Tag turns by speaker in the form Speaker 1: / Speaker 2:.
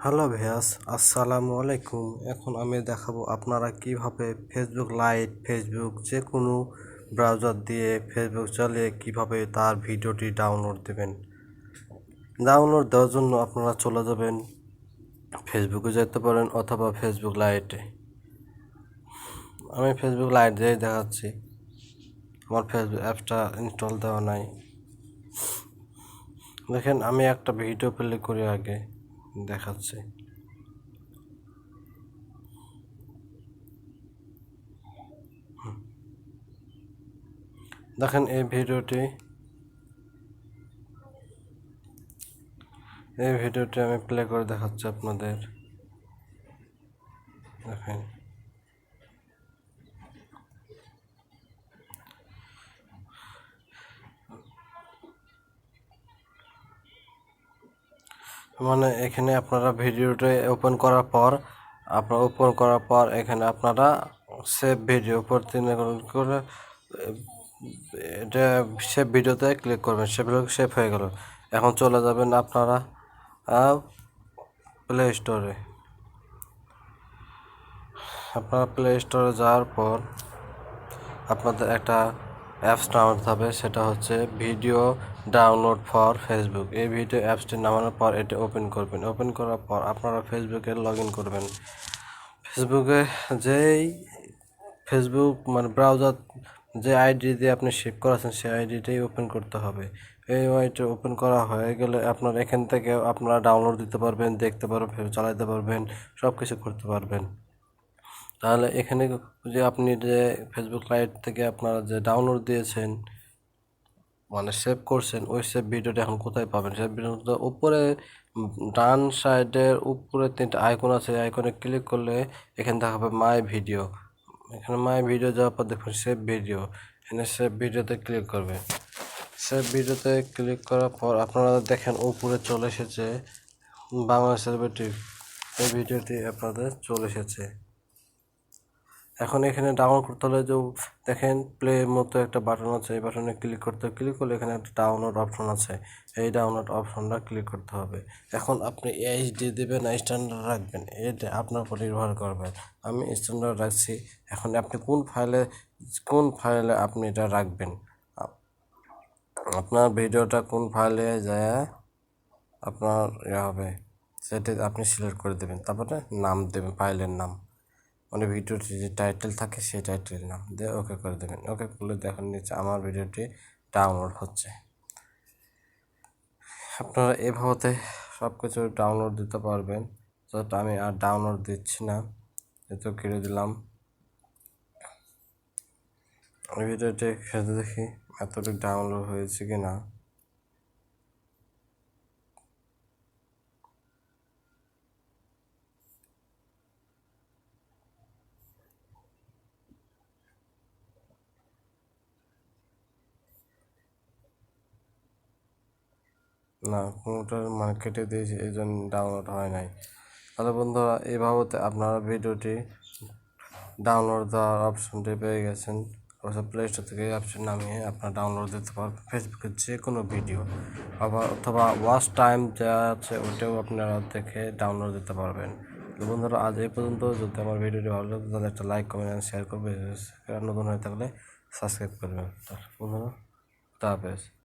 Speaker 1: Hello ভিয়াস, আসসালামু আলাইকুম। এখন আমি দেখাবো আপনারা কিভাবে ফেসবুক লাইট, ফেসবুক যে কোনো ব্রাউজার দিয়ে ফেসবুক চালিয়ে কিভাবে তার ভিডিওটি ডাউনলোড দেবেন। ডাউনলোড দেওয়ার জন্য আপনারা চলে যাবেন ফেসবুকে যেতে পারেন অথবা ফেসবুক লাইটে। আমি ফেসবুক লাইট দিয়েই দেখাচ্ছি, আমার ফেসবুক অ্যাপসটা ইনস্টল দেওয়া নাই। দেখেন আমি একটা ভিডিও প্লে করে আগে দেখাচ্ছি। দেখেন এই ভিডিওটি আমি প্লে করে দেখাচ্ছি আপনাদের। দেখেন মানে এখানে আপনারা ভিডিওটা ওপেন করার পর এখানে আপনারা সেভ ভিডিও উপর করে এটা সেভ ভিডিওতে ক্লিক করবেন। সেভ হয়ে গেল। এখন চলে যাবেন আপনারা প্লে স্টোরে। আপনারা প্লে স্টোরে যাওয়ার পর আপনাদের একটা অ্যাপস ডাউনলোড হবে, সেটা হচ্ছে ভিডিও ডাউনলোড ফর ফেসবুক। এই ভিডিও অ্যাপসটি নামানোর পর এটা ওপেন করবেন। ওপেন করার পর আপনারা ফেসবুকে লগ ইন করবেন। ফেসবুকে ফেসবুক মানে ব্রাউজার যে আইডি দিয়ে আপনি সেভ করেছেন সেই আইডিটাই ওপেন করতে হবে। এই ওয়াইটি ওপেন করা হয়ে গেলে আপনার এখান থেকে আপনারা ডাউনলোড দিতে পারবেন, দেখতে পারবেন, চালাতে পারবেন, সব কিছু করতে পারবেন। তাহলে এখানে যে আপনি যে ফেসবুক লাইট থেকে আপনারা যে ডাউনলোড দিয়েছেন মানে সেভ করছেন, ওই সেভ ভিডিওটা এখন কোথায় পাবেন? সেভ ভিডিওটা উপরে ডান সাইডের উপরে 3টা আইকন আছে, আইকনে ক্লিক করলে এখানে দেখাবে মাই ভিডিও। এখানে মাই ভিডিও যাওয়ার পর দেখুন সেভ ভিডিও, এখানে সেভ ভিডিওতে ক্লিক করবে। সেভ ভিডিওতে ক্লিক করার পর আপনারা দেখেন উপরে চলে এসেছে বাংলা সেলিব্রিটি। এই ভিডিওটি আপনাদের চলে এসেছে। এখন এখানে ডাউনলোড করতে হলে যে দেখেন প্লে মতো একটা বাটন আছে, এই বাটনে ক্লিক করলে এখানে একটা ডাউনলোড অপশন আছে। এই ডাউনলোড অপশনটা ক্লিক করতে হবে। এখন আপনি এইচডি দেবেন না স্ট্যান্ডার্ড রাখবেন, এটা আপনার উপর নির্ভর করবে। আমি স্ট্যান্ডার্ড রাখছি। এখন আপনি কোন ফাইলে আপনি এটা রাখবেন, আপনার ভিডিওটা কোন ফাইলে যায় আপনার হবে সেটা আপনি সিলেক্ট করে দেবেন। তারপরে নাম দেবেন, ফাইলের নাম, মানে ভিডিওটি যে টাইটেল থাকে সেই টাইটেলের নাম দিয়ে ওকে করে দেবেন। ওকে করলে দেখেন নিচে আমার ভিডিওটি ডাউনলোড হচ্ছে। আপনারা এভাবে সব কিছু ডাউনলোড দিতে পারবেন। যেটা আমি আর ডাউনলোড দিচ্ছি না, এত কেটে দিলাম। ওই ভিডিওটি খেতে দেখি এতটুকু ডাউনলোড হয়েছে কি না। না, কোনোটার মানে কেটে দিয়েছি, এই জন্য ডাউনলোড হয় নাই। তাহলে বন্ধুরা এইভাবে আপনারা ভিডিওটি ডাউনলোড দেওয়ার অপশনটি পেয়ে গেছেন। অবশ্য প্লে স্টোর থেকে এই অপশন নামিয়ে আপনারা ডাউনলোড দিতে পারবেন ফেসবুকের যে কোনো ভিডিও। অথবা ওয়াচ টাইম যা আছে ওটাও আপনারা দেখে ডাউনলোড দিতে পারবেন। তো বন্ধুরা আজ এই পর্যন্ত। যদি আমার ভিডিওটি ভালো লাগে তাহলে একটা লাইক, কমেন্ট, শেয়ার করবেন। নতুন হয়ে থাকলে সাবস্ক্রাইব করবেন। বন্ধুরা, খুদা হাফেজ।